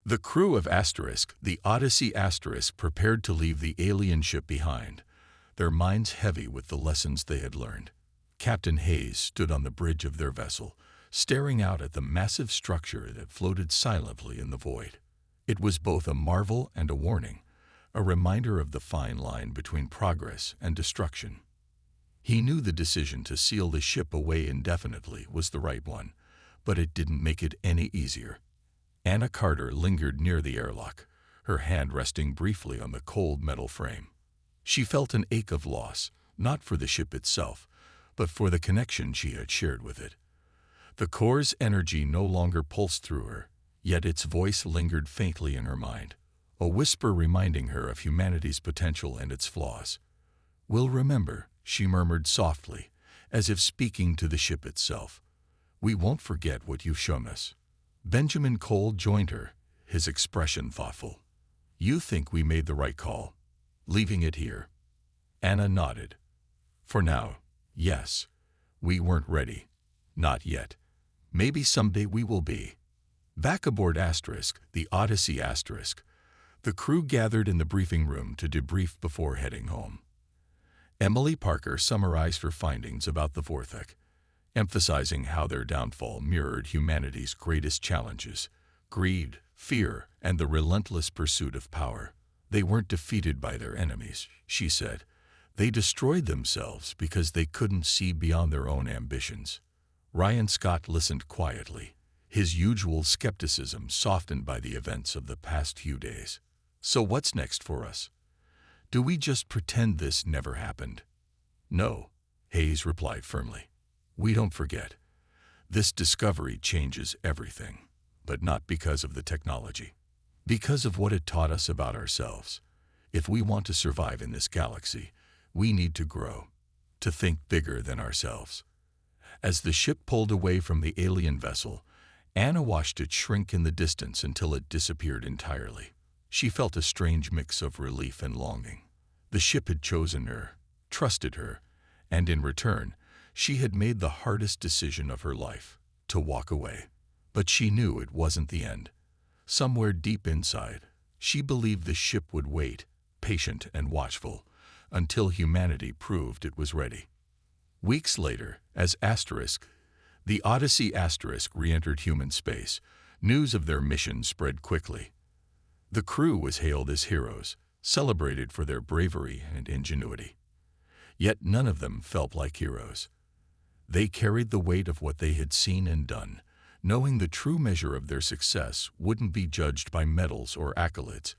The crew of the Odyssey prepared to leave the alien ship behind, their minds heavy with the lessons they had learned. Captain Hayes stood on the bridge of their vessel, staring out at the massive structure that floated silently in the void. It was both a marvel and a warning, a reminder of the fine line between progress and destruction. He knew the decision to seal the ship away indefinitely was the right one, but it didn't make it any easier. Anna Carter lingered near the airlock, her hand resting briefly on the cold metal frame. She felt an ache of loss, not for the ship itself, but for the connection she had shared with it. The core's energy no longer pulsed through her, yet its voice lingered faintly in her mind, a whisper reminding her of humanity's potential and its flaws. "We'll remember," she murmured softly, as if speaking to the ship itself. "We won't forget what you've shown us." Benjamin Cole joined her, his expression thoughtful. "You think we made the right call, leaving it here?" Anna nodded. "For now, yes. We weren't ready. Not yet. Maybe someday we will be." Back aboard the Odyssey the crew gathered in the briefing room to debrief before heading home. Emily Parker summarized her findings about the Vorthek, emphasizing how their downfall mirrored humanity's greatest challenges: greed, fear, and the relentless pursuit of power. They weren't defeated by their enemies, she said. They destroyed themselves because they couldn't see beyond their own ambitions. Ryan Scott listened quietly, his usual skepticism softened by the events of the past few days. "So what's next for us? Do we just pretend this never happened?" "No," Hayes replied firmly. "We don't forget. This discovery changes everything, but not because of the technology. Because of what it taught us about ourselves. If we want to survive in this galaxy, we need to grow, to think bigger than ourselves." As the ship pulled away from the alien vessel, Anna watched it shrink in the distance until it disappeared entirely. She felt a strange mix of relief and longing. The ship had chosen her, trusted her, and in return, she had made the hardest decision of her life, to walk away. But she knew it wasn't the end. Somewhere deep inside, she believed the ship would wait, patient and watchful, until humanity proved it was ready. Weeks later, as the Odyssey re-entered human space, news of their mission spread quickly. The crew was hailed as heroes, celebrated for their bravery and ingenuity. Yet none of them felt like heroes. They carried the weight of what they had seen and done, knowing the true measure of their success wouldn't be judged by medals or accolades,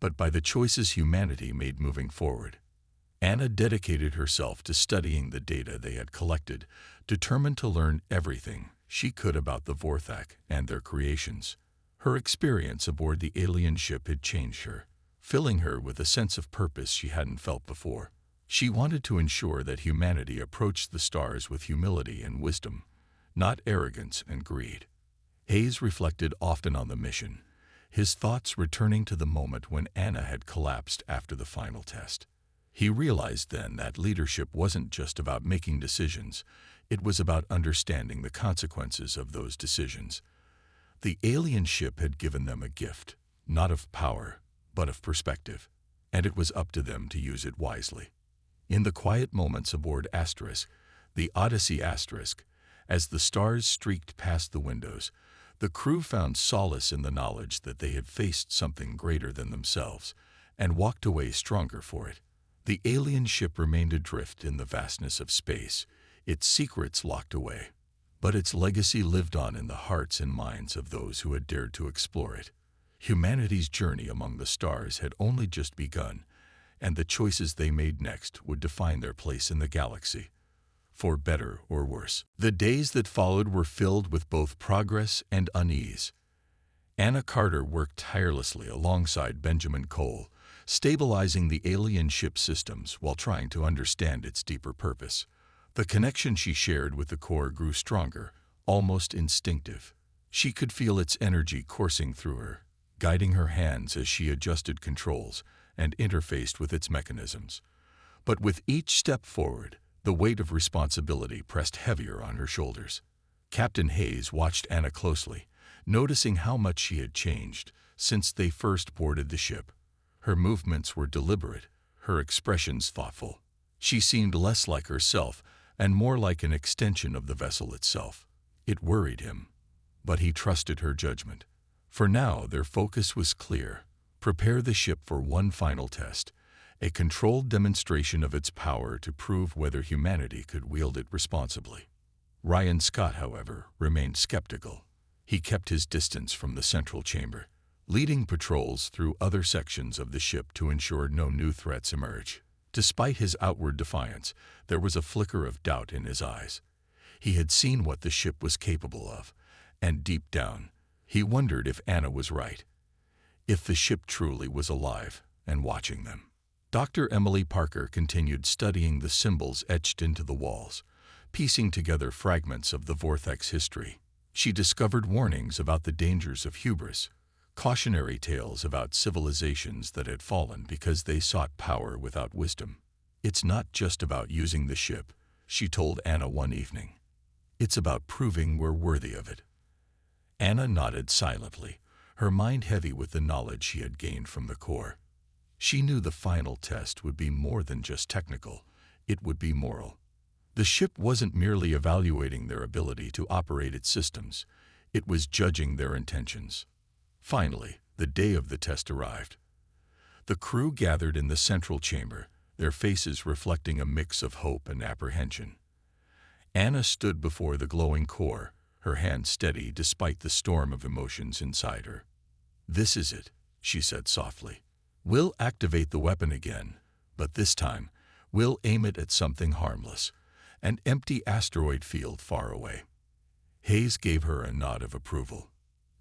but by the choices humanity made moving forward. Anna dedicated herself to studying the data they had collected, determined to learn everything she could about the Vorthak and their creations. Her experience aboard the alien ship had changed her, filling her with a sense of purpose she hadn't felt before. She wanted to ensure that humanity approached the stars with humility and wisdom, not arrogance and greed. Hayes reflected often on the mission, his thoughts returning to the moment when Anna had collapsed after the final test. He realized then that leadership wasn't just about making decisions, it was about understanding the consequences of those decisions. The alien ship had given them a gift, not of power, but of perspective, and it was up to them to use it wisely. In the quiet moments aboard the Odyssey as the stars streaked past the windows, the crew found solace in the knowledge that they had faced something greater than themselves and walked away stronger for it. The alien ship remained adrift in the vastness of space, its secrets locked away, but its legacy lived on in the hearts and minds of those who had dared to explore it. Humanity's journey among the stars had only just begun, and the choices they made next would define their place in the galaxy, for better or worse. The days that followed were filled with both progress and unease. Anna Carter worked tirelessly alongside Benjamin Cole, stabilizing the alien ship systems while trying to understand its deeper purpose. The connection she shared with the core grew stronger, almost instinctive. She could feel its energy coursing through her, guiding her hands as she adjusted controls and interfaced with its mechanisms. But with each step forward, the weight of responsibility pressed heavier on her shoulders. Captain Hayes watched Anna closely, noticing how much she had changed, since they first boarded the ship. Her movements were deliberate, her expressions thoughtful. She seemed less like herself and more like an extension of the vessel itself. It worried him, but he trusted her judgment. For now, their focus was clear. Prepare the ship for one final test, a controlled demonstration of its power to prove whether humanity could wield it responsibly. Ryan Scott, however, remained skeptical. He kept his distance from the central chamber, leading patrols through other sections of the ship to ensure no new threats emerge. Despite his outward defiance, there was a flicker of doubt in his eyes. He had seen what the ship was capable of, and deep down, he wondered if Anna was right, if the ship truly was alive and watching them. Dr. Emily Parker continued studying the symbols etched into the walls, piecing together fragments of the Vortex history. She discovered warnings about the dangers of hubris, cautionary tales about civilizations that had fallen because they sought power without wisdom. "It's not just about using the ship," she told Anna one evening. "It's about proving we're worthy of it." Anna nodded silently, her mind heavy with the knowledge she had gained from the core. She knew the final test would be more than just technical, it would be moral. The ship wasn't merely evaluating their ability to operate its systems, it was judging their intentions. Finally, the day of the test arrived. The crew gathered in the central chamber, their faces reflecting a mix of hope and apprehension. Anna stood before the glowing core, her hand steady despite the storm of emotions inside her. "This is it," she said softly. "We'll activate the weapon again, but this time, we'll aim it at something harmless, an empty asteroid field far away." Hayes gave her a nod of approval.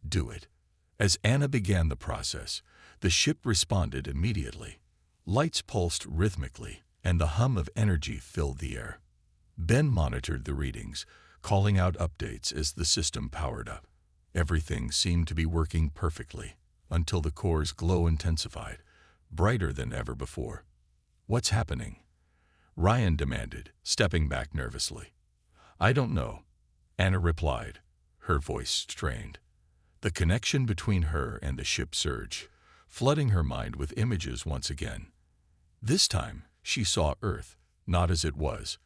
"Do it." As Anna began the process, the ship responded immediately. Lights pulsed rhythmically, and the hum of energy filled the air. Ben monitored the readings, calling out updates as the system powered up. Everything seemed to be working perfectly, until the core's glow intensified, brighter than ever before. "What's happening?" Ryan demanded, stepping back nervously. "I don't know," Anna replied, her voice strained. The connection between her and the ship surged, flooding her mind with images once again. This time, she saw Earth, not as it was,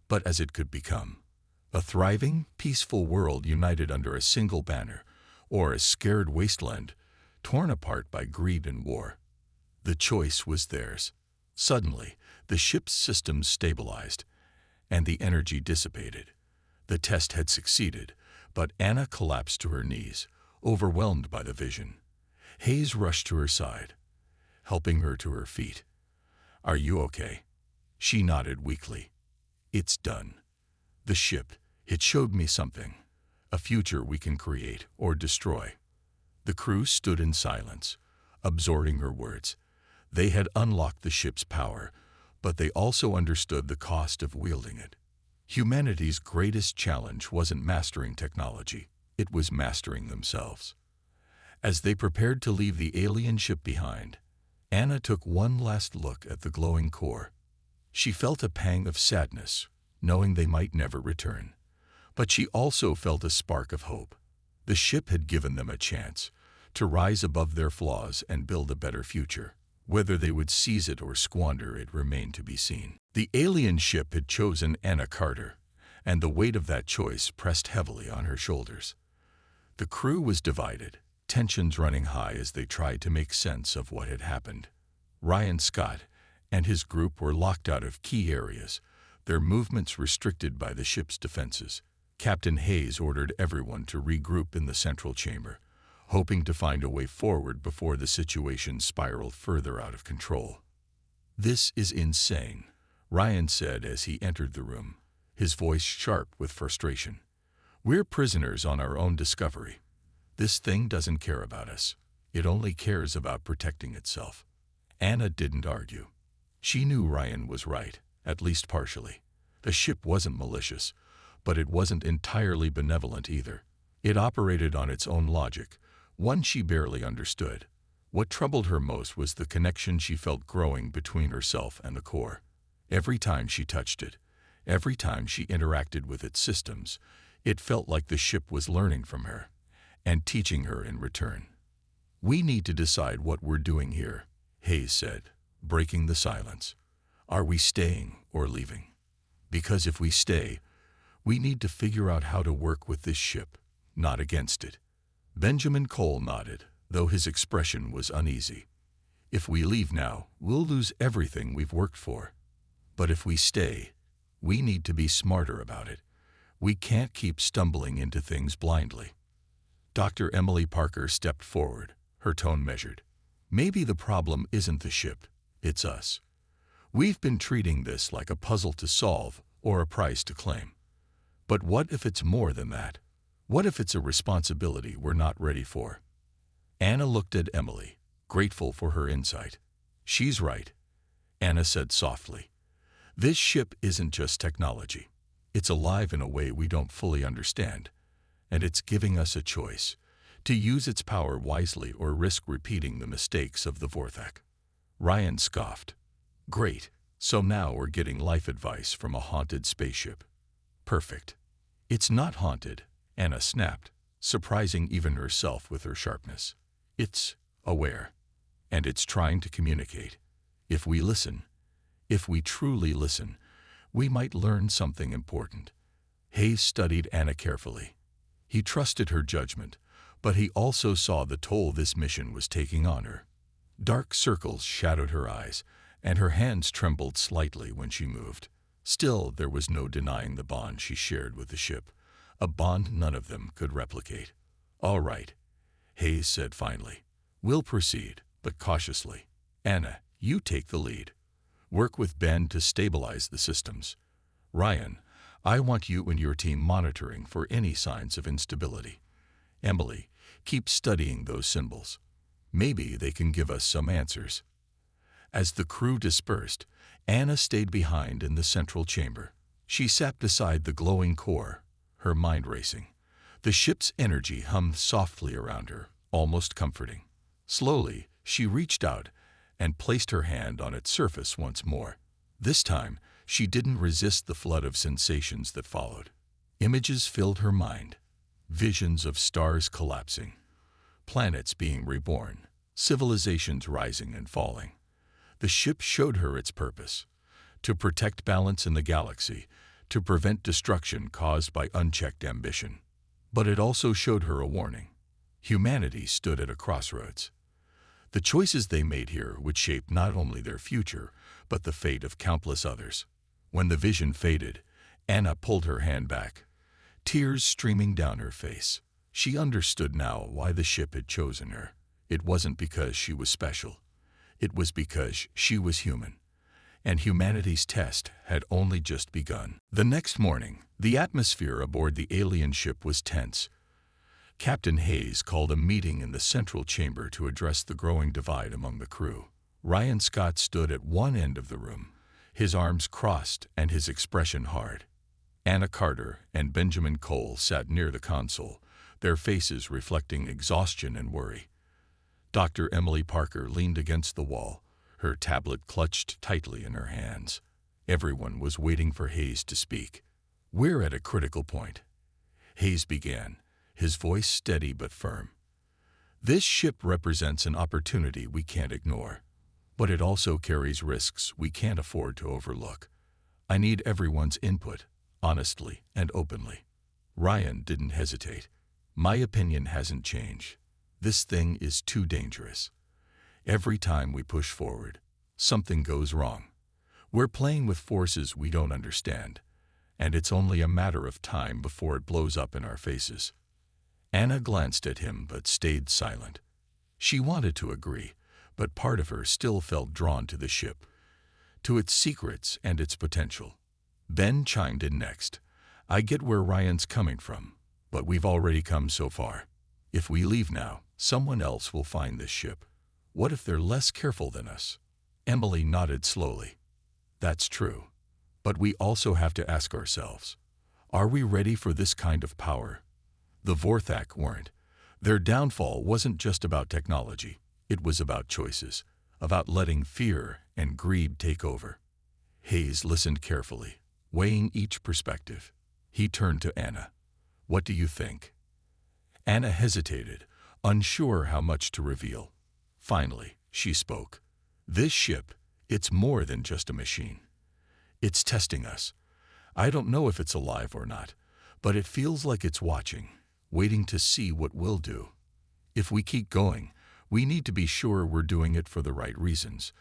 but as it could become. A thriving, peaceful world united under a single banner, or a scared wasteland, torn apart by greed and war. The choice was theirs. Suddenly, the ship's systems stabilized, and the energy dissipated. The test had succeeded, but Anna collapsed to her knees, overwhelmed by the vision. Hayes rushed to her side, helping her to her feet. "Are you okay?" She nodded weakly. "It's done. The ship, it showed me something, a future we can create or destroy." The crew stood in silence, absorbing her words. They had unlocked the ship's power, but they also understood the cost of wielding it. Humanity's greatest challenge wasn't mastering technology, it was mastering themselves. As they prepared to leave the alien ship behind, Anna took one last look at the glowing core. She felt a pang of sadness, knowing they might never return. But she also felt a spark of hope. The ship had given them a chance to rise above their flaws and build a better future. Whether they would seize it or squander it remained to be seen. The alien ship had chosen Anna Carter, and the weight of that choice pressed heavily on her shoulders. The crew was divided, tensions running high as they tried to make sense of what had happened. Ryan Scott and his group were locked out of key areas, their movements restricted by the ship's defenses. Captain Hayes ordered everyone to regroup in the central chamber, hoping to find a way forward before the situation spiraled further out of control. "This is insane," Ryan said as he entered the room, his voice sharp with frustration. "We're prisoners on our own discovery. This thing doesn't care about us. It only cares about protecting itself." Anna didn't argue. She knew Ryan was right, at least partially. The ship wasn't malicious, but it wasn't entirely benevolent either. It operated on its own logic, one she barely understood. What troubled her most was the connection she felt growing between herself and the core. Every time she touched it, every time she interacted with its systems, it felt like the ship was learning from her and teaching her in return. "We need to decide what we're doing here," Hayes said, breaking the silence. "Are we staying or leaving? Because if we stay, we need to figure out how to work with this ship, not against it." Benjamin Cole nodded, though his expression was uneasy. "If we leave now, we'll lose everything we've worked for. But if we stay, we need to be smarter about it. We can't keep stumbling into things blindly." Dr. Emily Parker stepped forward, her tone measured. "Maybe the problem isn't the ship, it's us. We've been treating this like a puzzle to solve or a prize to claim. But what if it's more than that? What if it's a responsibility we're not ready for?" Anna looked at Emily, grateful for her insight. "She's right," Anna said softly. "This ship isn't just technology. It's alive in a way we don't fully understand, and it's giving us a choice, to use its power wisely or risk repeating the mistakes of the Vorthak." Ryan scoffed. "Great, so now we're getting life advice from a haunted spaceship. Perfect." "It's not haunted," Anna snapped, surprising even herself with her sharpness. "It's aware, and it's trying to communicate. If we listen, if we truly listen, we might learn something important." Hayes studied Anna carefully. He trusted her judgment, but he also saw the toll this mission was taking on her. Dark circles shadowed her eyes, and her hands trembled slightly when she moved. Still, there was no denying the bond she shared with the ship, a bond none of them could replicate. "All right," Hayes said finally. "We'll proceed, but cautiously. Anna, you take the lead. Work with Ben to stabilize the systems. Ryan, I want you and your team monitoring for any signs of instability. Emily, keep studying those symbols. Maybe they can give us some answers." As the crew dispersed, Anna stayed behind in the central chamber. She sat beside the glowing core, her mind racing. The ship's energy hummed softly around her, almost comforting. Slowly, she reached out and placed her hand on its surface once more. This time, she didn't resist the flood of sensations that followed. Images filled her mind, visions of stars collapsing, planets being reborn, civilizations rising and falling. The ship showed her its purpose: to protect balance in the galaxy, to prevent destruction caused by unchecked ambition. But it also showed her a warning. Humanity stood at a crossroads. The choices they made here would shape not only their future, but the fate of countless others. When the vision faded, Anna pulled her hand back, tears streaming down her face. She understood now why the ship had chosen her. It wasn't because she was special. It was because she was human, and humanity's test had only just begun. The next morning, the atmosphere aboard the alien ship was tense. Captain Hayes called a meeting in the central chamber to address the growing divide among the crew. Ryan Scott stood at one end of the room, his arms crossed and his expression hard. Anna Carter and Benjamin Cole sat near the console, their faces reflecting exhaustion and worry. Dr. Emily Parker leaned against the wall, her tablet clutched tightly in her hands. Everyone was waiting for Hayes to speak. "We're at a critical point," Hayes began, his voice steady but firm. "This ship represents an opportunity we can't ignore, but it also carries risks we can't afford to overlook. I need everyone's input, honestly and openly." Ryan didn't hesitate. "My opinion hasn't changed. This thing is too dangerous. Every time we push forward, something goes wrong. We're playing with forces we don't understand, and it's only a matter of time before it blows up in our faces." Anna glanced at him but stayed silent. She wanted to agree, but part of her still felt drawn to the ship, to its secrets and its potential. Ben chimed in next. "I get where Ryan's coming from, but we've already come so far. If we leave now, someone else will find this ship. What if they're less careful than us?" Emily nodded slowly. "That's true. But we also have to ask ourselves, are we ready for this kind of power? The Vorthak weren't. Their downfall wasn't just about technology. It was about choices, about letting fear and greed take over." Hayes listened carefully, weighing each perspective. He turned to Anna. "What do you think?" Anna hesitated, unsure how much to reveal. Finally, she spoke. "This ship, it's more than just a machine. It's testing us. I don't know if it's alive or not, but it feels like it's watching, waiting to see what we'll do. If we keep going, we need to be sure we're doing it for the right reasons,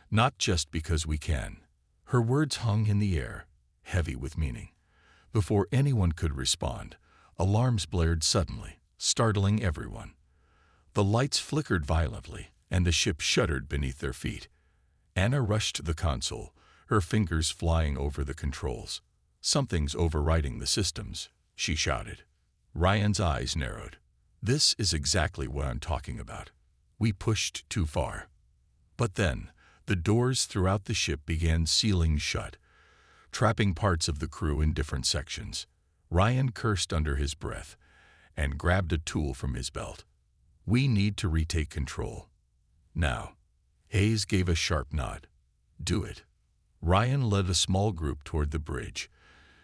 not just because we can." Her words hung in the air, heavy with meaning. Before anyone could respond, alarms blared suddenly, startling everyone. The lights flickered violently, and the ship shuddered beneath their feet. Anna rushed to the console, her fingers flying over the controls. "Something's overriding the systems," she shouted. Ryan's eyes narrowed. "This is exactly what I'm talking about. We pushed too far." But then, the doors throughout the ship began sealing shut, trapping parts of the crew in different sections. Ryan cursed under his breath and grabbed a tool from his belt. "We need to retake control. Now." Hayes gave a sharp nod. "Do it." Ryan led a small group toward the bridge,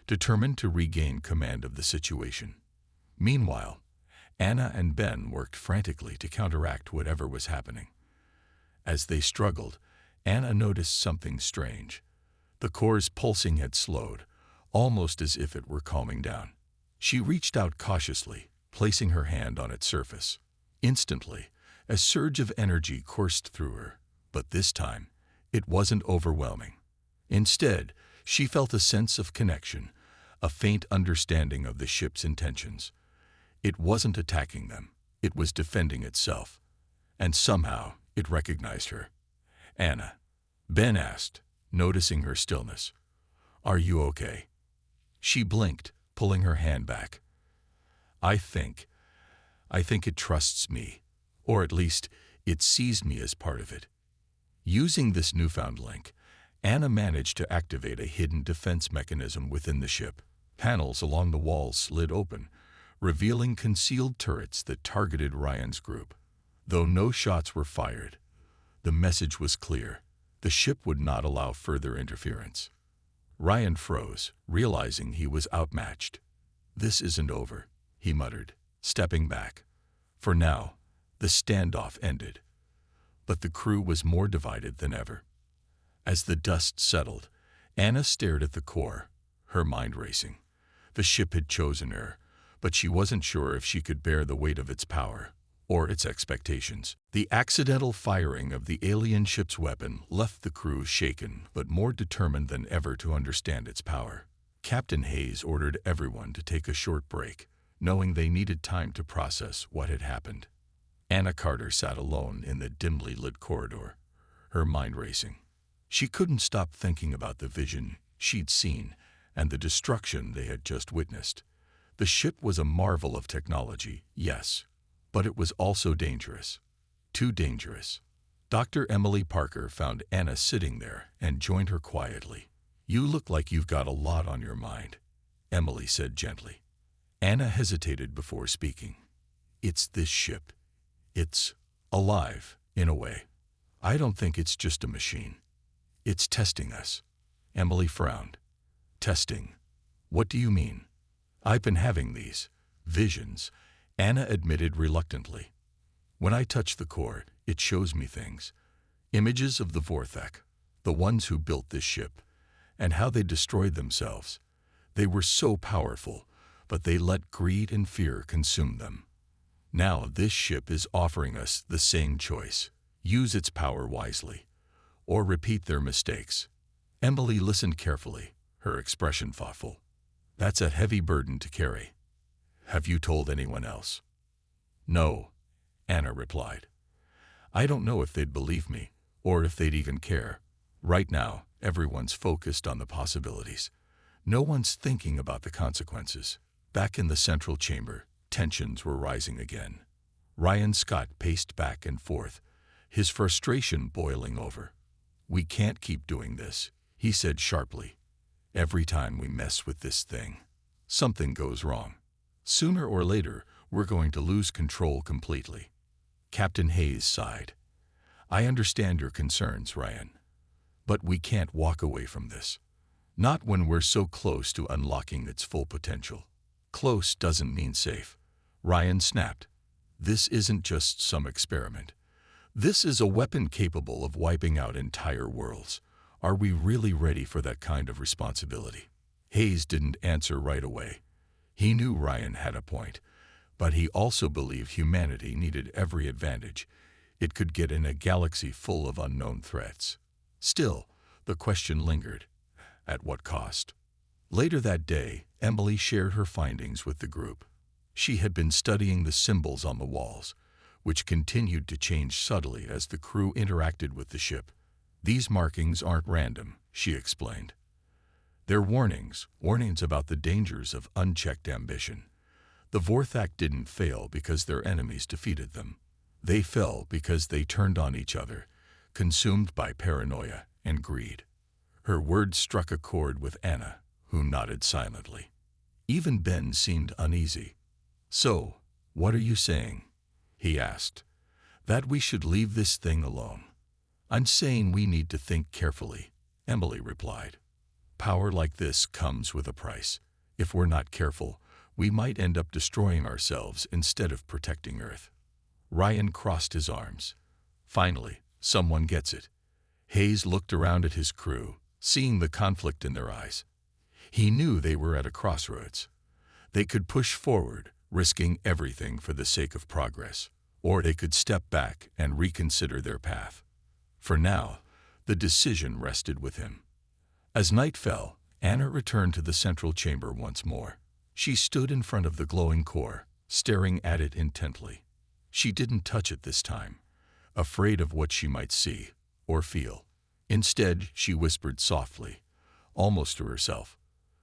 determined to regain command of the situation. Meanwhile, Anna and Ben worked frantically to counteract whatever was happening. As they struggled, Anna noticed something strange. The core's pulsing had slowed, almost as if it were calming down. She reached out cautiously, placing her hand on its surface. Instantly, a surge of energy coursed through her, but this time, it wasn't overwhelming. Instead, she felt a sense of connection, a faint understanding of the ship's intentions. It wasn't attacking them, it was defending itself. And somehow, it recognized her. "Anna," Ben asked, noticing her stillness. "Are you okay?" She blinked, pulling her hand back. I think it trusts me, or at least, it sees me as part of it." Using this newfound link, Anna managed to activate a hidden defense mechanism within the ship. Panels along the walls slid open, revealing concealed turrets that targeted Ryan's group. Though no shots were fired, the message was clear. The ship would not allow further interference. Ryan froze, realizing he was outmatched. "This isn't over," he muttered, stepping back. For now, the standoff ended. But the crew was more divided than ever. As the dust settled, Anna stared at the core, her mind racing. The ship had chosen her, but she wasn't sure if she could bear the weight of its power or its expectations. The accidental firing of the alien ship's weapon left the crew shaken but more determined than ever to understand its power. Captain Hayes ordered everyone to take a short break, knowing they needed time to process what had happened. Anna Carter sat alone in the dimly lit corridor, her mind racing. She couldn't stop thinking about the vision she'd seen and the destruction they had just witnessed. The ship was a marvel of technology, yes, but it was also dangerous. Too dangerous. Dr. Emily Parker found Anna sitting there and joined her quietly. "You look like you've got a lot on your mind," Emily said gently. Anna hesitated before speaking. "It's this ship. It's alive, in a way. I don't think it's just a machine. It's testing us." Emily frowned. "Testing? What do you mean?" "I've been having these visions," Anna admitted reluctantly. "When I touch the core, it shows me things. Images of the Vorthak, the ones who built this ship, and how they destroyed themselves. They were so powerful, but they let greed and fear consume them. Now this ship is offering us the same choice. Use its power wisely, or repeat their mistakes." Emily listened carefully, her expression thoughtful. "That's a heavy burden to carry. Have you told anyone else?" "No," Anna replied. "I don't know if they'd believe me, or if they'd even care. Right now, everyone's focused on the possibilities. No one's thinking about the consequences." Back in the central chamber, tensions were rising again. Ryan Scott paced back and forth, his frustration boiling over. "We can't keep doing this," he said sharply. "Every time we mess with this thing, something goes wrong. Sooner or later, we're going to lose control completely." Captain Hayes sighed. "I understand your concerns, Ryan. But we can't walk away from this. Not when we're so close to unlocking its full potential." "Close doesn't mean safe," Ryan snapped. This isn't just some experiment. This is a weapon capable of wiping out entire worlds. Are we really ready for that kind of responsibility? Hayes didn't answer right away. He knew Ryan had a point, but he also believed humanity needed every advantage it could get in a galaxy full of unknown threats. Still, the question lingered. At what cost? Later that day, Emily shared her findings with the group. She had been studying the symbols on the walls, which continued to change subtly as the crew interacted with the ship. These markings aren't random, she explained. They're warnings about the dangers of unchecked ambition. The Vorthak didn't fail because their enemies defeated them. They fell because they turned on each other, consumed by paranoia and greed. Her words struck a chord with Anna, who nodded silently. Even Ben seemed uneasy. "So, what are you saying?" he asked. "That we should leave this thing alone." "I'm saying we need to think carefully," Emily replied. "Power like this comes with a price. If we're not careful, we might end up destroying ourselves instead of protecting Earth." Ryan crossed his arms. Finally, someone gets it. Hayes looked around at his crew, seeing the conflict in their eyes. He knew they were at a crossroads. They could push forward, risking everything for the sake of progress, or they could step back and reconsider their path. For now, the decision rested with him. As night fell, Anna returned to the central chamber once more. She stood in front of the glowing core, staring at it intently. She didn't touch it this time, afraid of what she might see or feel. Instead, she whispered softly, almost to herself,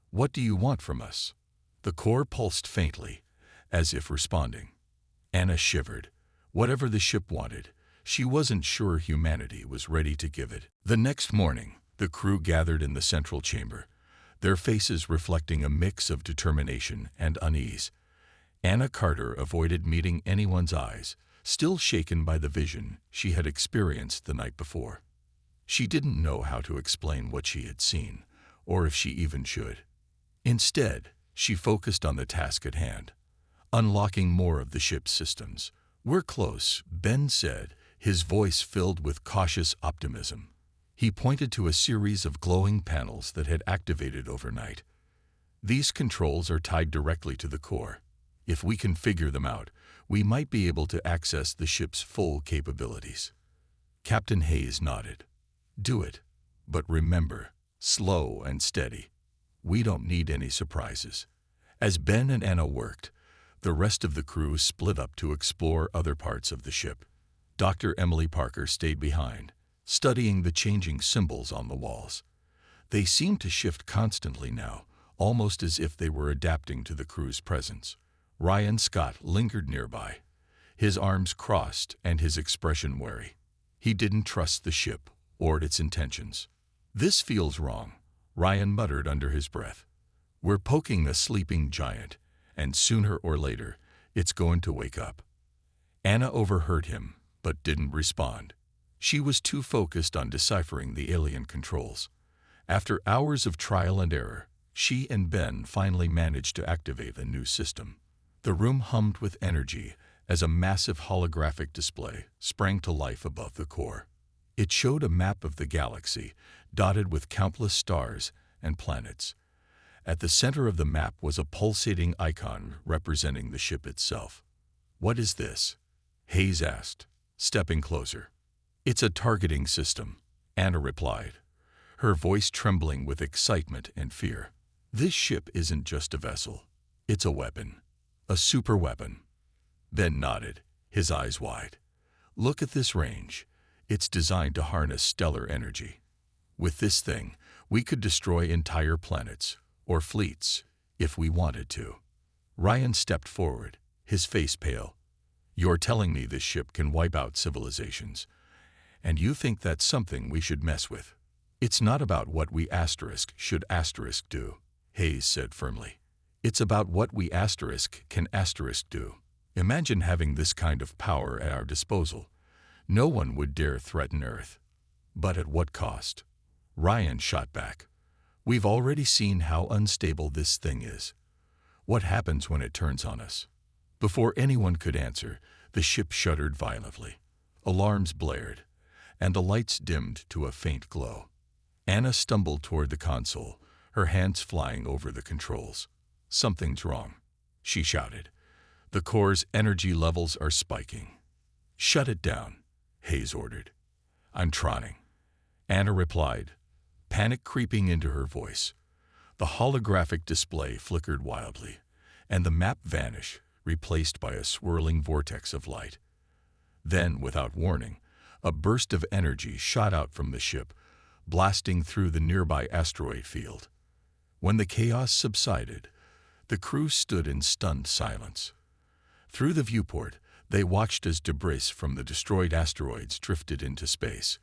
"What do you want from us?" The core pulsed faintly, as if responding. Anna shivered. Whatever the ship wanted, she wasn't sure humanity was ready to give it. The next morning, the crew gathered in the central chamber, their faces reflecting a mix of determination and unease. Anna Carter avoided meeting anyone's eyes, still shaken by the vision she had experienced the night before. She didn't know how to explain what she had seen, or if she even should. Instead, she focused on the task at hand, unlocking more of the ship's systems. "We're close," Ben said, his voice filled with cautious optimism. He pointed to a series of glowing panels that had activated overnight. "These controls are tied directly to the core. If we can figure them out, we might be able to access the ship's full capabilities." Captain Hayes nodded. "Do it. But remember, slow and steady. We don't need any surprises." As Ben and Anna worked, the rest of the crew split up to explore other parts of the ship. Dr. Emily Parker stayed behind, studying the changing symbols on the walls. They seemed to shift constantly now, almost as if they were adapting to the crew's presence. Ryan Scott lingered nearby, his arms crossed and his expression wary. He didn't trust the ship or its intentions. "This feels wrong," Ryan muttered under his breath. "We're poking a sleeping giant, and sooner or later, it's going to wake up." Anna overheard him, but didn't respond. She was too focused on deciphering the alien controls. After hours of trial and error, she and Ben finally managed to activate a new system. The room hummed with energy as a massive holographic display sprang to life above the core. It showed a map of the galaxy, dotted with countless stars and planets. At the center of the map was a pulsating icon representing the ship itself. "What is this?" Hayes asked, stepping closer. "It's a targeting system," Anna replied, her voice trembling with excitement and fear. "This ship isn't just a vessel. It's a weapon. A super weapon." Ben nodded, his eyes wide. "Look at this range. It's designed to harness stellar energy. With this thing, we could destroy entire planets, or fleets, if we wanted to." Ryan stepped forward, his face pale. "You're telling me this ship can wipe out civilizations, and you think that's something we should mess with?" "It's not about what we should do," Hayes said firmly. "It's about what we can do. Imagine having this kind of power at our disposal. No one would dare threaten Earth. But at what cost?" Ryan shot back. "We've already seen how unstable this thing is. What happens when it turns on us?" Before anyone could answer, The ship shuddered violently. Alarms blared, and the lights dimmed to a faint glow. Anna stumbled toward the console, her hands flying over the controls. "Something's wrong," she shouted. "The core's energy levels are spiking." "Shut it down," Hayes ordered. "I'm trying," Anna replied, panic creeping into her voice. The holographic display flickered wildly, and the map vanished, replaced by a swirling vortex of light. Then, without warning, a burst of energy shot out from the ship, blasting through the nearby asteroid field. When the chaos subsided, the crew stood in stunned silence. Through the viewport, they watched as debris from the destroyed asteroids drifted into space.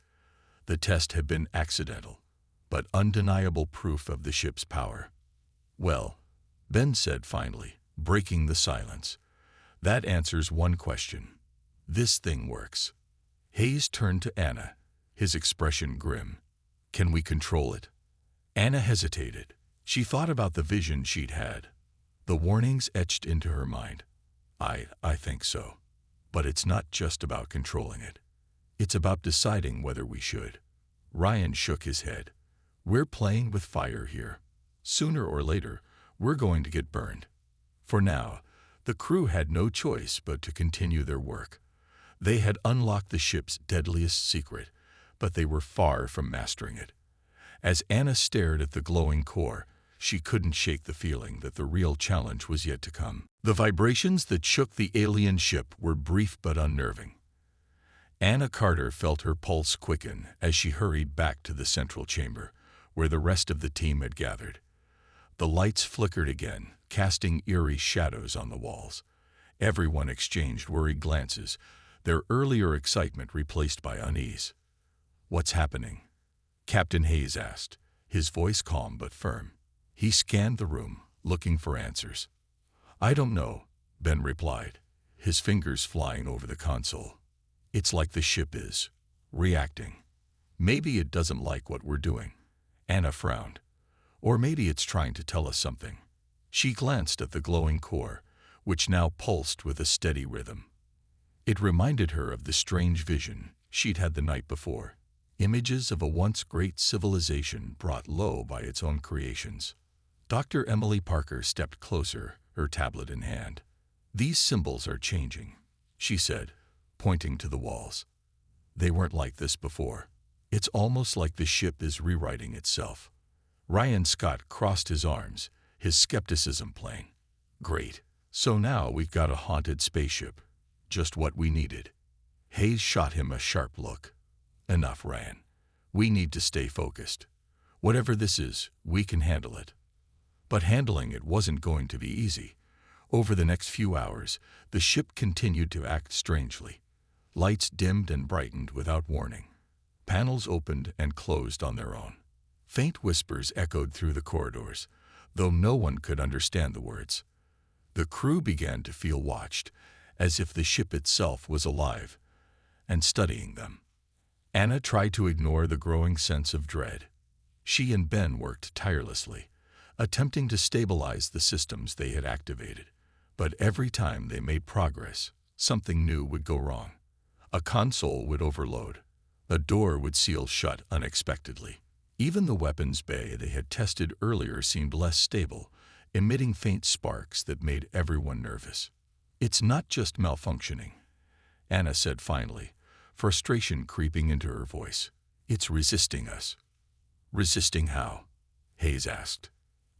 The test had been accidental, but undeniable proof of the ship's power. "Well," Ben said finally, breaking the silence, "that answers one question. This thing works." Hayes turned to Anna, his expression grim. "Can we control it?" Anna hesitated. She thought about the vision she'd had. The warnings etched into her mind. I think so. But it's not just about controlling it. It's about deciding whether we should." Ryan shook his head. "We're playing with fire here. Sooner or later, we're going to get burned." For now, the crew had no choice but to continue their work. They had unlocked the ship's deadliest secret, but they were far from mastering it. As Anna stared at the glowing core, she couldn't shake the feeling that the real challenge was yet to come. The vibrations that shook the alien ship were brief but unnerving. Anna Carter felt her pulse quicken as she hurried back to the central chamber, where the rest of the team had gathered. The lights flickered again, casting eerie shadows on the walls. Everyone exchanged worried glances, their earlier excitement replaced by unease. "What's happening?" Captain Hayes asked, his voice calm but firm. He scanned the room, looking for answers. "I don't know," Ben replied, his fingers flying over the console. "It's like the ship is reacting. Maybe it doesn't like what we're doing." Anna frowned. "Or maybe it's trying to tell us something." She glanced at the glowing core, which now pulsed with a steady rhythm. It reminded her of the strange vision she'd had the night before, images of a once great civilization brought low by its own creations. Dr. Emily Parker stepped closer, her tablet in hand. "These symbols are changing," she said, pointing to the walls. "They weren't like this before. It's almost like the ship is rewriting itself." Ryan Scott crossed his arms, his skepticism plain. "Great. So now we've got a haunted spaceship. Just what we needed." Hayes shot him a sharp look. "Enough, Ryan. We need to stay focused. Whatever this is, we can handle it." But handling it wasn't going to be easy. Over the next few hours, the ship continued to act strangely. Lights dimmed and brightened without warning. Panels opened and closed on their own. Faint whispers echoed through the corridors, though no one could understand the words. The crew began to feel watched, as if the ship itself was alive and studying them. Anna tried to ignore the growing sense of dread. She and Ben worked tirelessly, attempting to stabilize the systems they had activated. But every time they made progress, something new would go wrong. A console would overload. A door would seal shut unexpectedly. Even the weapons bay they had tested earlier seemed less stable, emitting faint sparks that made everyone nervous. "It's not just malfunctioning," Anna said finally, frustration creeping into her voice. "It's resisting us." "Resisting how?" Hayes asked.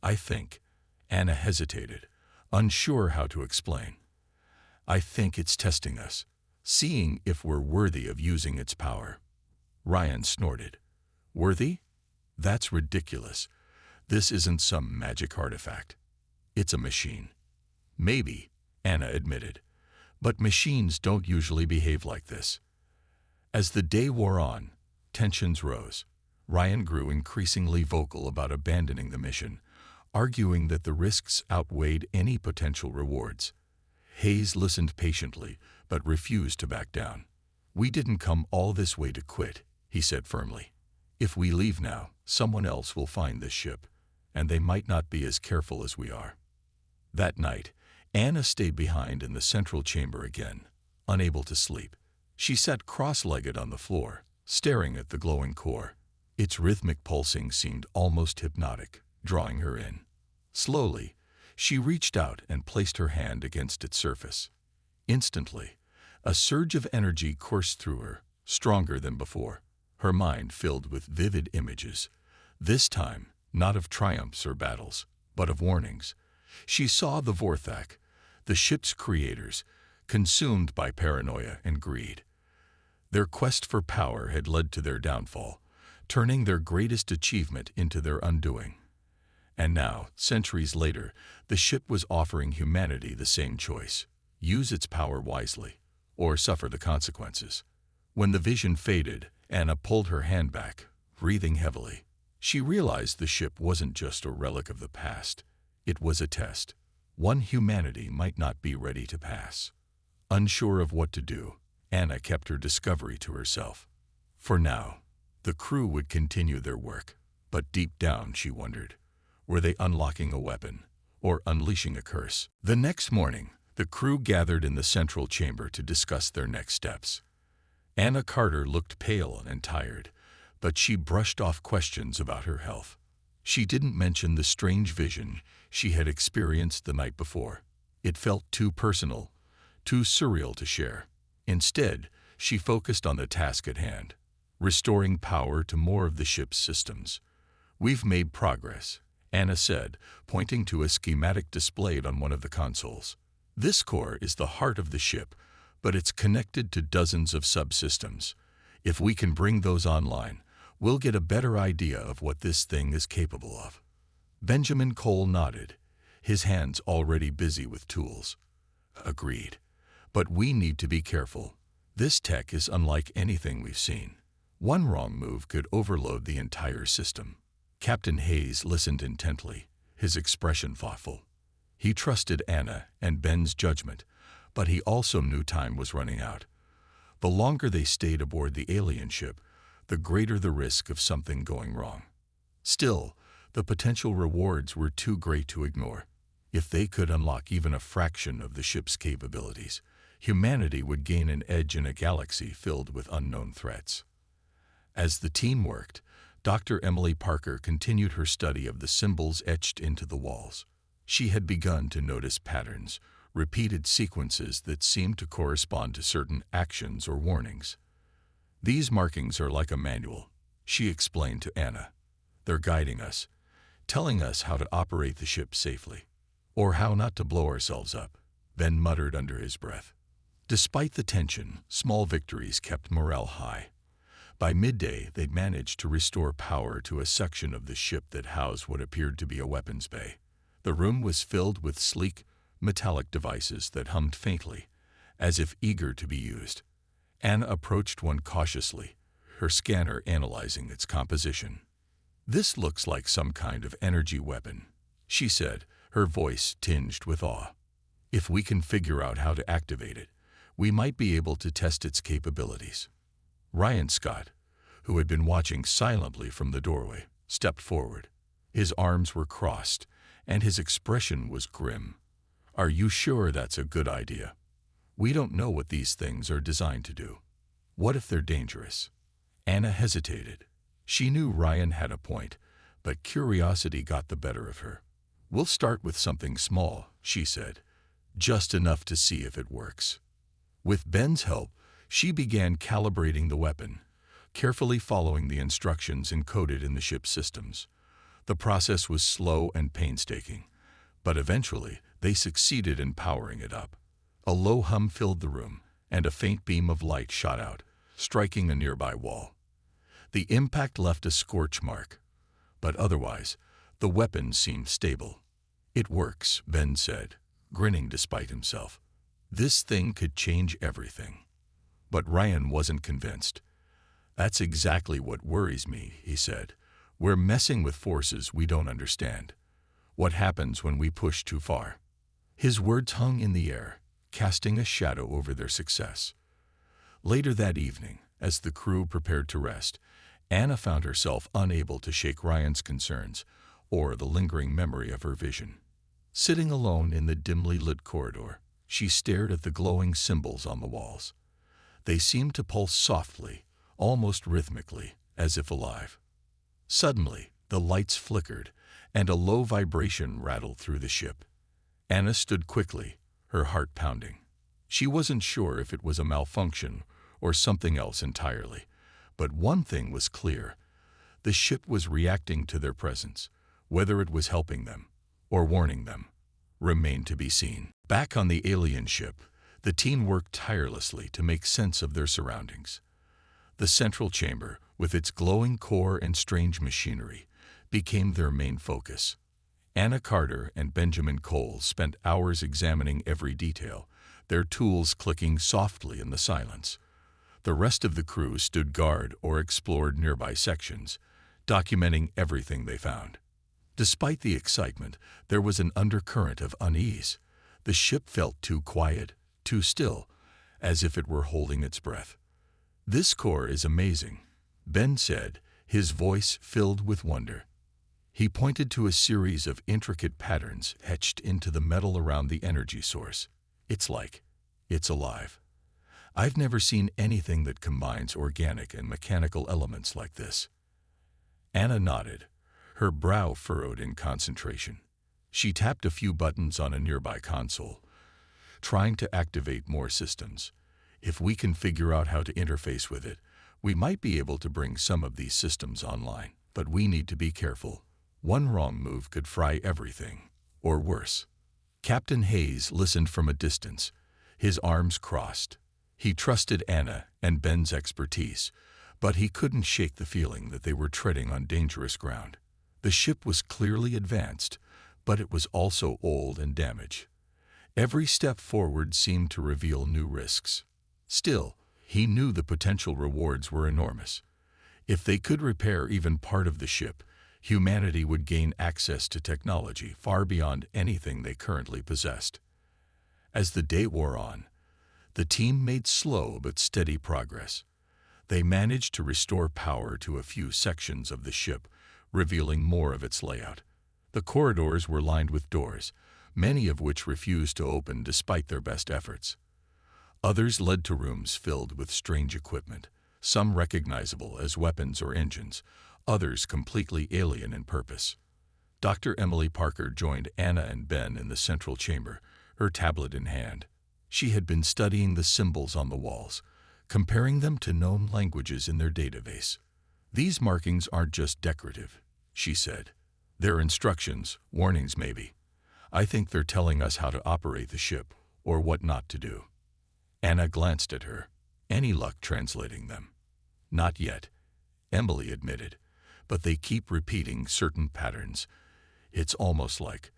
"I think," Anna hesitated, unsure how to explain. "I think it's testing us, seeing if we're worthy of using its power." Ryan snorted. "Worthy? That's ridiculous. This isn't some magic artifact. It's a machine." "Maybe," Anna admitted, "but machines don't usually behave like this." As the day wore on, tensions rose. Ryan grew increasingly vocal about abandoning the mission, arguing that the risks outweighed any potential rewards. Hayes listened patiently, but refused to back down. "We didn't come all this way to quit," he said firmly. "If we leave now, someone else will find this ship, and they might not be as careful as we are." That night, Anna stayed behind in the central chamber again, unable to sleep. She sat cross-legged on the floor, staring at the glowing core. Its rhythmic pulsing seemed almost hypnotic, drawing her in. Slowly, she reached out and placed her hand against its surface. Instantly, a surge of energy coursed through her, stronger than before, her mind filled with vivid images. This time, not of triumphs or battles, but of warnings. She saw the Vorthak, the ship's creators, consumed by paranoia and greed. Their quest for power had led to their downfall, turning their greatest achievement into their undoing. And now, centuries later, the ship was offering humanity the same choice: use its power wisely, or suffer the consequences. When the vision faded, Anna pulled her hand back, breathing heavily. She realized the ship wasn't just a relic of the past. It was a test, one humanity might not be ready to pass. Unsure of what to do, Anna kept her discovery to herself. For now, the crew would continue their work, but deep down she wondered, were they unlocking a weapon or unleashing a curse? The next morning, the crew gathered in the central chamber to discuss their next steps. Anna Carter looked pale and tired, but she brushed off questions about her health. She didn't mention the strange vision she had experienced the night before. It felt too personal, too surreal to share. Instead, she focused on the task at hand, restoring power to more of the ship's systems. "We've made progress," Anna said, pointing to a schematic displayed on one of the consoles. "This core is the heart of the ship, but it's connected to dozens of subsystems. If we can bring those online, we'll get a better idea of what this thing is capable of." Benjamin Cole nodded, his hands already busy with tools. "Agreed. But we need to be careful. This tech is unlike anything we've seen. One wrong move could overload the entire system." Captain Hayes listened intently, his expression thoughtful. He trusted Anna and Ben's judgment, but he also knew time was running out. The longer they stayed aboard the alien ship, the greater the risk of something going wrong. Still, the potential rewards were too great to ignore. If they could unlock even a fraction of the ship's capabilities, humanity would gain an edge in a galaxy filled with unknown threats. As the team worked, Dr. Emily Parker continued her study of the symbols etched into the walls. She had begun to notice patterns, repeated sequences that seemed to correspond to certain actions or warnings. "These markings are like a manual," she explained to Anna. "They're guiding us, telling us how to operate the ship safely, or how not to blow ourselves up," Ben muttered under his breath. Despite the tension, small victories kept morale high. By midday, they'd managed to restore power to a section of the ship that housed what appeared to be a weapons bay. The room was filled with sleek, metallic devices that hummed faintly, as if eager to be used. Anna approached one cautiously, her scanner analyzing its composition. "This looks like some kind of energy weapon," she said, her voice tinged with awe. "If we can figure out how to activate it, we might be able to test its capabilities." Ryan Scott, who had been watching silently from the doorway, stepped forward. His arms were crossed, and his expression was grim. "Are you sure that's a good idea? We don't know what these things are designed to do. What if they're dangerous?" Anna hesitated. She knew Ryan had a point, but curiosity got the better of her. "We'll start with something small," she said, "just enough to see if it works." With Ben's help, she began calibrating the weapon, carefully following the instructions encoded in the ship's systems. The process was slow and painstaking, but eventually they succeeded in powering it up. A low hum filled the room, and a faint beam of light shot out, striking a nearby wall. The impact left a scorch mark, but otherwise, the weapon seemed stable. "It works," Ben said, grinning despite himself. "This thing could change everything." But Ryan wasn't convinced. "That's exactly what worries me," he said. "We're messing with forces we don't understand. What happens when we push too far?" His words hung in the air, casting a shadow over their success. Later that evening, as the crew prepared to rest, Anna found herself unable to shake Ryan's concerns or the lingering memory of her vision. Sitting alone in the dimly lit corridor, She stared at the glowing symbols on the walls. They seemed to pulse softly, almost rhythmically, as if alive. Suddenly, the lights flickered, and a low vibration rattled through the ship. Anna stood quickly, her heart pounding. She wasn't sure if it was a malfunction or something else entirely, but one thing was clear. The ship was reacting to their presence. Whether it was helping them or warning them remained to be seen. Back on the alien ship, the team worked tirelessly to make sense of their surroundings. The central chamber, with its glowing core and strange machinery, became their main focus. Anna Carter and Benjamin Cole spent hours examining every detail, their tools clicking softly in the silence. The rest of the crew stood guard or explored nearby sections, documenting everything they found. Despite the excitement, there was an undercurrent of unease. The ship felt too quiet, too still, as if it were holding its breath. "This core is amazing," Ben said, his voice filled with wonder. He pointed to a series of intricate patterns etched into the metal around the energy source. It's alive. I've never seen anything that combines organic and mechanical elements like this." Anna nodded, her brow furrowed in concentration. She tapped a few buttons on a nearby console, trying to activate more systems. "If we can figure out how to interface with it, we might be able to bring some of these systems online. But we need to be careful. One wrong move could fry everything, or worse." Captain Hayes listened from a distance, his arms crossed. He trusted Anna and Ben's expertise, but he couldn't shake the feeling that they were treading on dangerous ground. The ship was clearly advanced, but it was also old and damaged. Every step forward seemed to reveal new risks. Still, he knew the potential rewards were enormous. If they could repair even part of the ship, humanity would gain access to technology far beyond anything they currently possessed. As the day wore on, the team made slow but steady progress. They managed to restore power to a few sections of the ship, revealing more of its layout. The corridors were lined with doors, many of which refused to open despite their best efforts. Others led to rooms filled with strange equipment, some recognizable as weapons or engines, others completely alien in purpose. Dr. Emily Parker joined Anna and Ben in the central chamber, her tablet in hand. She had been studying the symbols on the walls, comparing them to known languages in their database. "These markings aren't just decorative," she said. "They're instructions, warnings maybe. I think they're telling us how to operate the ship, or what not to do." Anna glanced at her. "Any luck translating them?" "Not yet," Emily admitted, "but they keep repeating certain patterns. It's almost like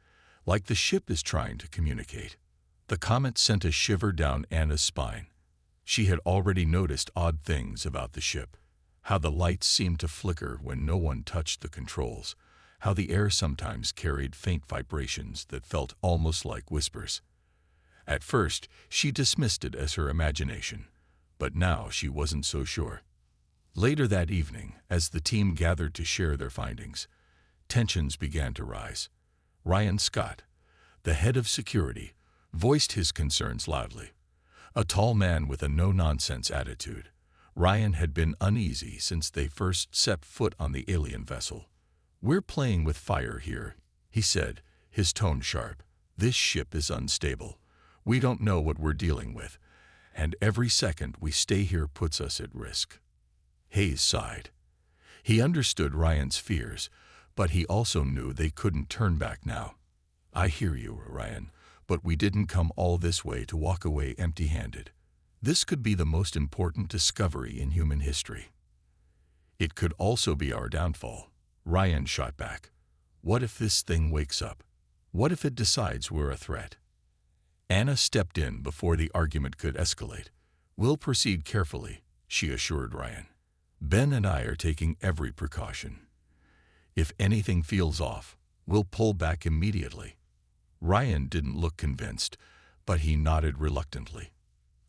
the ship is trying to communicate." The comment sent a shiver down Anna's spine. She had already noticed odd things about the ship, how the lights seemed to flicker when no one touched the controls, how the air sometimes carried faint vibrations that felt almost like whispers. At first, she dismissed it as her imagination, but now she wasn't so sure. Later that evening, as the team gathered to share their findings, tensions began to rise. Ryan Scott, the head of security, voiced his concerns loudly. A tall man with a no-nonsense attitude, Ryan had been uneasy since they first set foot on the alien vessel. "We're playing with fire here," he said, his tone sharp. "This ship is unstable. We don't know what we're dealing with, and every second we stay here puts us at risk." Hayes sighed. He understood Ryan's fears, but he also knew they couldn't turn back now. "I hear you, Ryan, but we didn't come all this way to walk away empty-handed. This could be the most important discovery in human history." "It could also be our downfall," Ryan shot back. "What if this thing wakes up? What if it decides we're a threat?" Anna stepped in before the argument could escalate. "We'll proceed carefully," she assured Ryan. "Ben and I are taking every precaution. If anything feels off, we'll pull back immediately." Ryan didn't look convinced, but he nodded reluctantly.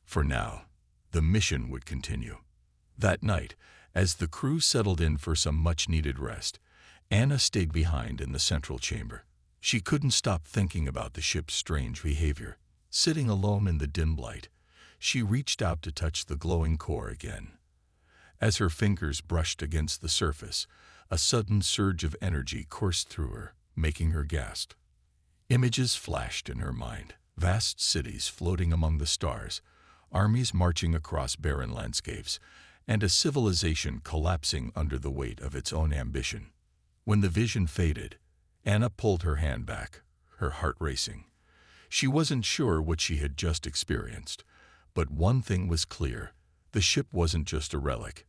For now, the mission would continue. That night, as the crew settled in for some much-needed rest, Anna stayed behind in the central chamber. She couldn't stop thinking about the ship's strange behavior. Sitting alone in the dim light, she reached out to touch the glowing core again. As her fingers brushed against the surface, a sudden surge of energy coursed through her, making her gasp. Images flashed in her mind, vast cities floating among the stars, armies marching across barren landscapes, and a civilization collapsing under the weight of its own ambition. When the vision faded, Anna pulled her hand back, her heart racing. She wasn't sure what she had just experienced, but one thing was clear: the ship wasn't just a relic.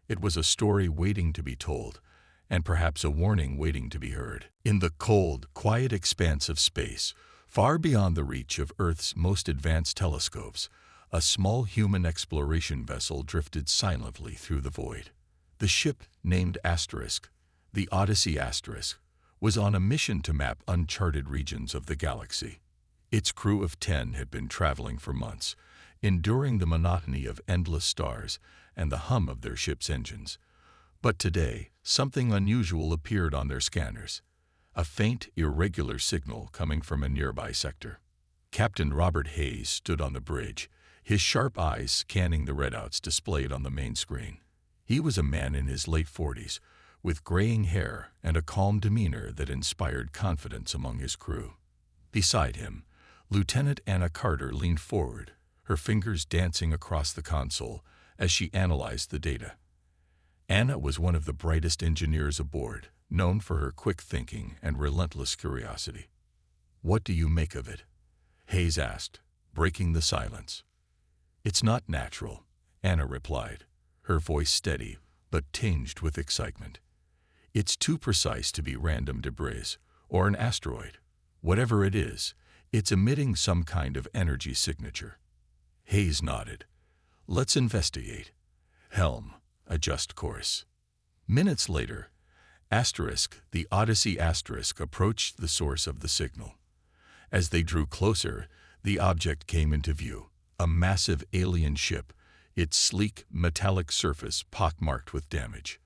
It was a story waiting to be told, and perhaps a warning waiting to be heard. In the cold, quiet expanse of space, far beyond the reach of Earth's most advanced telescopes, a small human exploration vessel drifted silently through the void. The ship, named Asterisk, the Odyssey Asterisk, was on a mission to map uncharted regions of the galaxy. Its crew of 10 had been traveling for months, enduring the monotony of endless stars and the hum of their ship's engines. But today, something unusual appeared on their scanners, a faint, irregular signal coming from a nearby sector. Captain Robert Hayes stood on the bridge, his sharp eyes scanning the readouts displayed on the main screen. He was a man in his late 40s, with graying hair and a calm demeanor that inspired confidence among his crew. Beside him, Lieutenant Anna Carter leaned forward, her fingers dancing across the console as she analyzed the data. Anna was one of the brightest engineers aboard, known for her quick thinking and relentless curiosity. "What do you make of it?" Hayes asked, breaking the silence. "It's not natural," Anna replied, her voice steady but tinged with excitement. "It's too precise to be random debris or an asteroid. Whatever it is, it's emitting some kind of energy signature." Hayes nodded. "Let's investigate. Helm, adjust course." Minutes later, Asterisk, the Odyssey Asterisk, approached the source of the signal. As they drew closer, the object came into view, a massive alien ship, its sleek, metallic surface pockmarked with damage.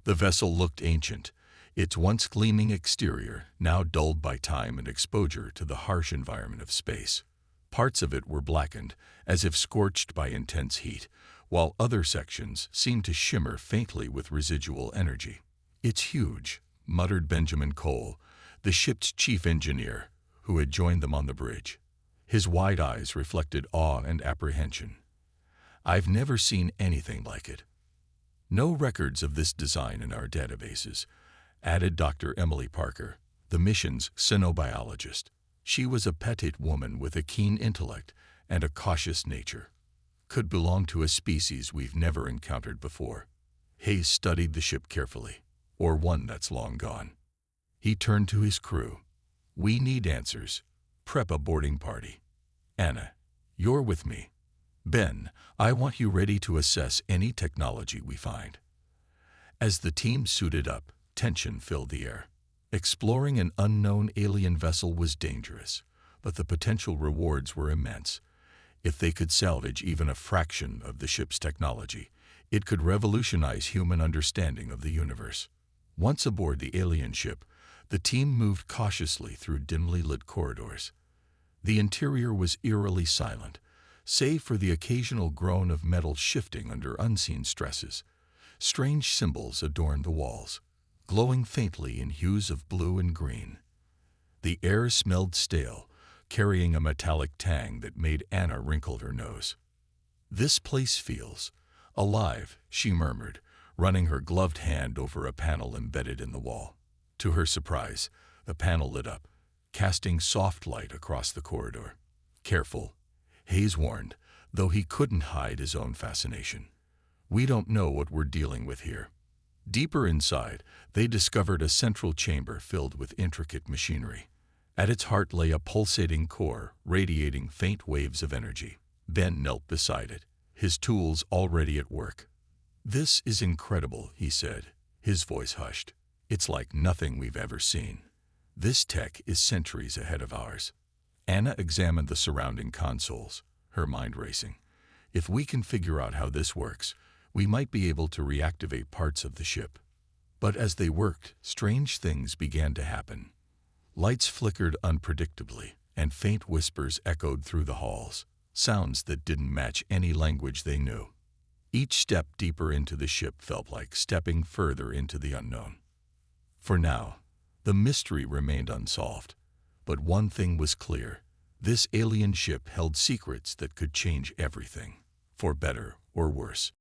The vessel looked ancient, its once gleaming exterior now dulled by time and exposure to the harsh environment of space. Parts of it were blackened, as if scorched by intense heat, while other sections seemed to shimmer faintly with residual energy. "It's huge," muttered Benjamin Cole, the ship's chief engineer, who had joined them on the bridge. His wide eyes reflected awe and apprehension. "I've never seen anything like it." "No records of this design in our databases," added Dr. Emily Parker, the mission's xenobiologist. She was a petite woman with a keen intellect and a cautious nature. "Could belong to a species we've never encountered before." Hayes studied the ship carefully, or one that's long gone. He turned to his crew. "We need answers. Prep a boarding party. Anna, you're with me. Ben, I want you ready to assess any technology we find." As the team suited up, tension filled the air. Exploring an unknown alien vessel was dangerous, but the potential rewards were immense. If they could salvage even a fraction of the ship's technology, it could revolutionize human understanding of the universe. Once aboard the alien ship, the team moved cautiously through dimly lit corridors. The interior was eerily silent, save for the occasional groan of metal shifting under unseen stresses. Strange symbols adorned the walls, glowing faintly in hues of blue and green. The air smelled stale, carrying a metallic tang that made Anna wrinkle her nose. "This place feels alive," she murmured, running her gloved hand over a panel embedded in the wall. To her surprise, the panel lit up, casting soft light across the corridor. "Careful," Hayes warned, though he couldn't hide his own fascination. "We don't know what we're dealing with here." Deeper inside, they discovered a central chamber filled with intricate machinery. At its heart lay a pulsating core, radiating faint waves of energy. Ben knelt beside it, his tools already at work. "This is incredible," he said, his voice hushed. "It's like nothing we've ever seen. This tech is centuries ahead of ours." Anna examined the surrounding consoles, her mind racing. "If we can figure out how this works, we might be able to reactivate parts of the ship." But as they worked, strange things began to happen. Lights flickered unpredictably, and faint whispers echoed through the halls, sounds that didn't match any language they knew. Each step deeper into the ship felt like stepping further into the unknown. For now, the mystery remained unsolved, but one thing was clear. This alien ship held secrets that could change everything, for better or worse.